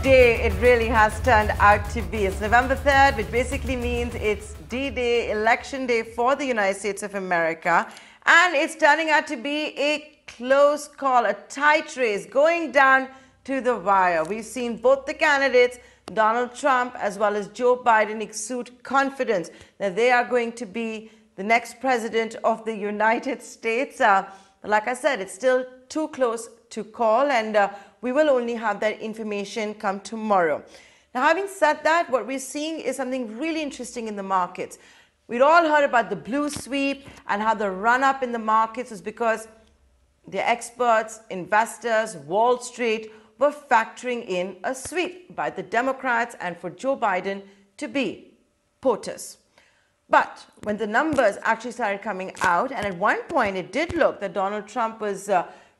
day it really has turned out to be. It's November 3rd, which basically means it's D-Day, election day for the United States of America. And it's turning out to be a close call, a tight race going down to the wire. We've seen both the candidates, Donald Trump as well as Joe Biden, exude confidence that they are going to be the next president of the United States. Like I said, it's still too close to call, and we will only have that information come tomorrow. Now, having said that, what we're seeing is something really interesting in the markets. We'd all heard about the blue sweep and how the run-up in the markets is because the experts, investors, Wall Street were factoring in a sweep by the Democrats and for Joe Biden to be POTUS. But when the numbers actually started coming out, and at one point it did look that Donald Trump was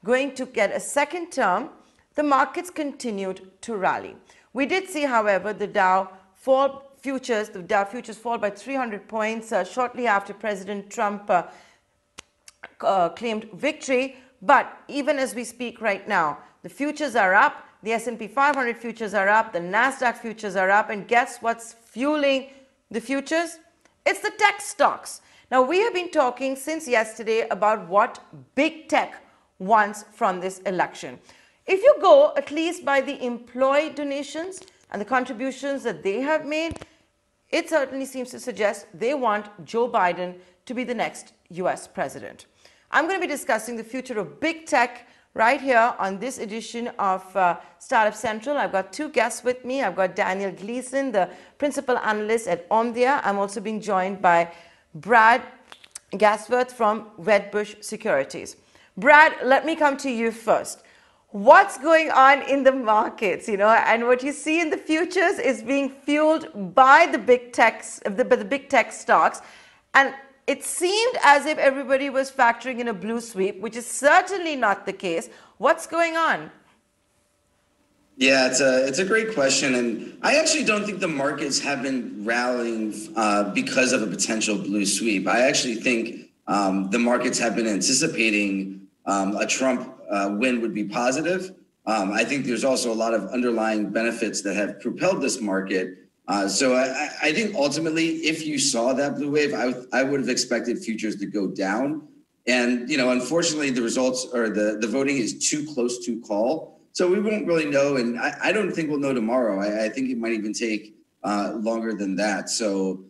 going to get a second term, the markets continued to rally. We did see, however, the Dow futures fall by 300 points shortly after President Trump claimed victory. But even as we speak right now, the futures are up, the S&P 500 futures are up, the NASDAQ futures are up, and guess what's fueling the futures? It's the tech stocks. Now, we have been talking since yesterday about what big tech wants from this election. If you go at least by the employee donations and the contributions that they have made, it certainly seems to suggest they want Joe Biden to be the next US president. I'm going to be discussing the future of big tech right here on this edition of Startup Central. I've got two guests with me. I've got Daniel Gleeson, the principal analyst at Omdia. I'm also being joined by Brad Gastwirth from Wedbush Securities. Brad, let me come to you first. What's going on in the markets, and what you see in the futures is being fueled by the big techs, the big tech stocks. And it seemed as if everybody was factoring in a blue sweep, which is certainly not the case. What's going on? Yeah, it's a great question. And I actually don't think the markets have been rallying because of a potential blue sweep. I actually think the markets have been anticipating a Trump win would be positive. I think there's also a lot of underlying benefits that have propelled this market. So I think ultimately, if you saw that blue wave, I would have expected futures to go down. And, unfortunately, the results or the voting is too close to call. So we won't really know. And I don't think we'll know tomorrow. I think it might even take longer than that. So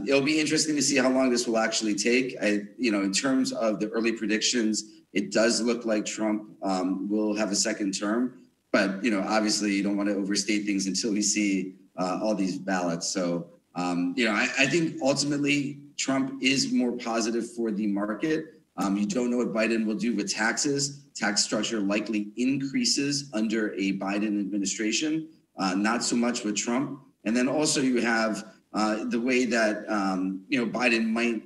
it'll be interesting to see how long this will actually take. In terms of the early predictions, it does look like Trump will have a second term. But, obviously, you don't want to overstate things until we see all these ballots. So, I think ultimately Trump is more positive for the market. You don't know what Biden will do with taxes. Tax structure likely increases under a Biden administration, not so much with Trump. And then also you have the way that, Biden might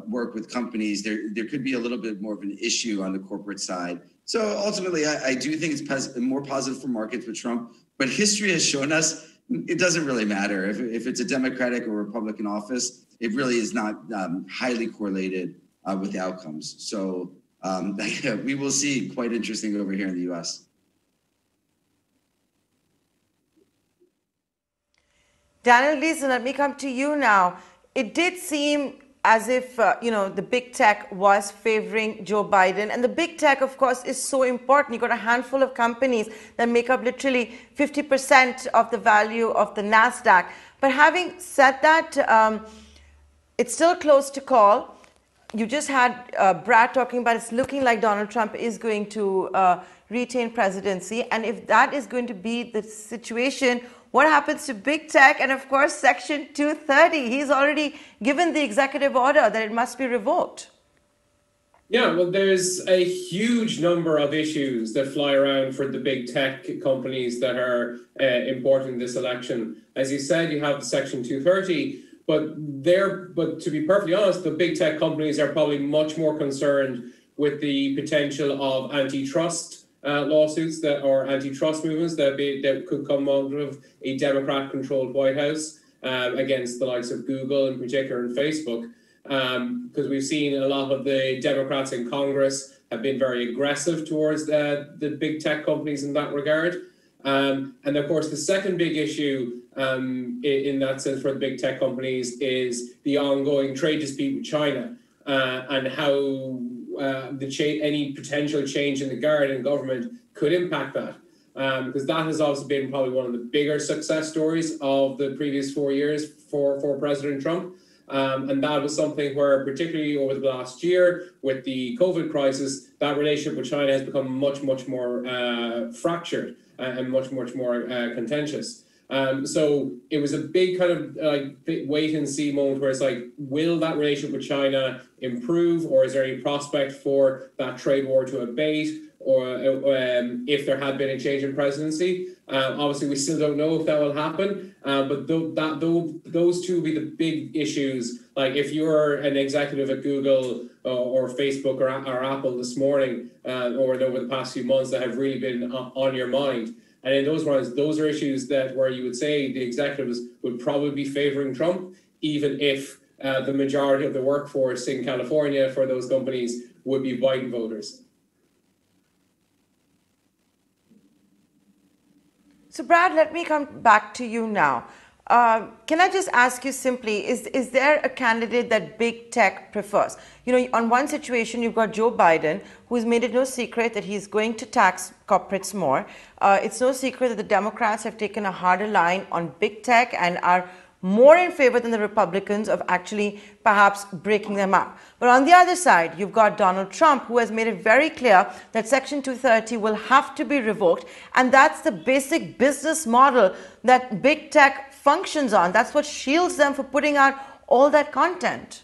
work with companies. There could be a little bit more of an issue on the corporate side. So ultimately, I do think it's more positive for markets with Trump. But history has shown us it doesn't really matter. If it's a Democratic or Republican office, it really is not highly correlated with the outcomes. So we will see quite interesting over here in the U.S. Daniel Gleeson, let me come to you now. It did seem as if, the big tech was favoring Joe Biden. And the big tech, of course, is so important. You've got a handful of companies that make up literally 50% of the value of the NASDAQ. But having said that, it's still close to call. You just had Brad talking about it's looking like Donald Trump is going to retain presidency. And if that is going to be the situation, what happens to big tech and, of course, Section 230? He's already given the executive order that it must be revoked. Yeah, well, there's a huge number of issues that fly around for the big tech companies that are important in this election. As you said, you have the Section 230, but to be perfectly honest, the big tech companies are probably much more concerned with the potential of antitrust lawsuits or antitrust movements that could come out of a Democrat-controlled White House against the likes of Google in particular and Facebook, because we've seen a lot of the Democrats in Congress have been very aggressive towards the big tech companies in that regard. And of course, the second big issue in that sense for the big tech companies is the ongoing trade dispute with China and how any potential change in the guard and government could impact that. Because that has also been probably one of the bigger success stories of the previous 4 years for President Trump. And that was something where, particularly over the last year, with the COVID crisis, that relationship with China has become much more fractured and much more contentious. So it was a big kind of wait and see moment where it's like, will that relationship with China improve, or is there any prospect for that trade war to abate, or if there had been a change in presidency? Obviously, we still don't know if that will happen, but those two will be the big issues. Like if you're an executive at Google or Facebook or Apple this morning, or over the past few months that have really been on your mind. And in those ones, those are issues that where you would say the executives would probably be favoring Trump, even if the majority of the workforce in California for those companies would be Biden voters. So Brad, let me come back to you now. Can I just ask you simply, is there a candidate that big tech prefers? You know, on one situation, you've got Joe Biden, who's made it no secret that he's going to tax corporates more. It's no secret that the Democrats have taken a harder line on big tech and are more in favor than the Republicans of actually perhaps breaking them up. But on the other side, you've got Donald Trump, who has made it very clear that Section 230 will have to be revoked. And that's the basic business model that big tech functions on. That's what shields them for putting out all that content.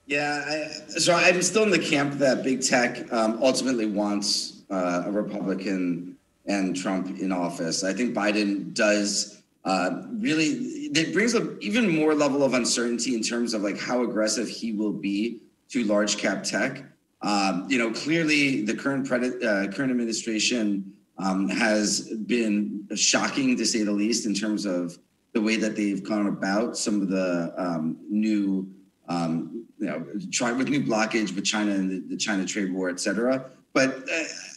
Yeah, so I'm still in the camp that big tech ultimately wants a Republican and Trump in office. I think Biden does really, it brings an even more level of uncertainty in terms of like how aggressive he will be to large cap tech. You know, clearly the current administration has been shocking, to say the least, in terms of the way that they've gone about some of the new, with new blockage with China and the China trade war, et cetera. But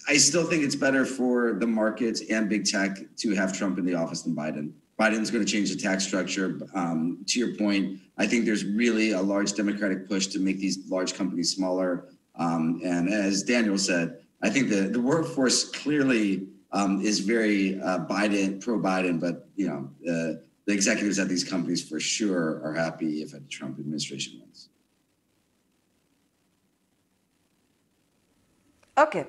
I still think it's better for the markets and big tech to have Trump in the office than Biden. Biden's going to change the tax structure. To your point, I think there's really a large Democratic push to make these large companies smaller. And as Daniel said, I think the workforce clearly is very pro-Biden, but the executives at these companies for sure are happy if a Trump administration wins. Okay.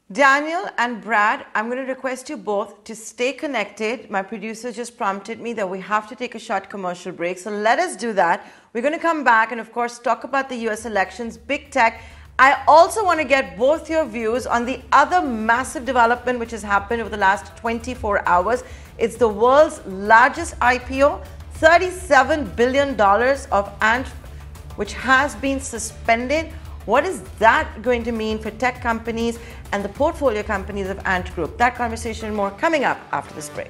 Daniel and Brad, I'm going to request you both to stay connected. My producer just prompted me that we have to take a short commercial break. So let us do that. We're going to come back and, of course, talk about the US elections, big tech. I also want to get both your views on the other massive development which has happened over the last 24 hours. It's the world's largest IPO, $37 billion of Ant, which has been suspended. What is that going to mean for tech companies and the portfolio companies of Ant Group? That conversation and more coming up after this break.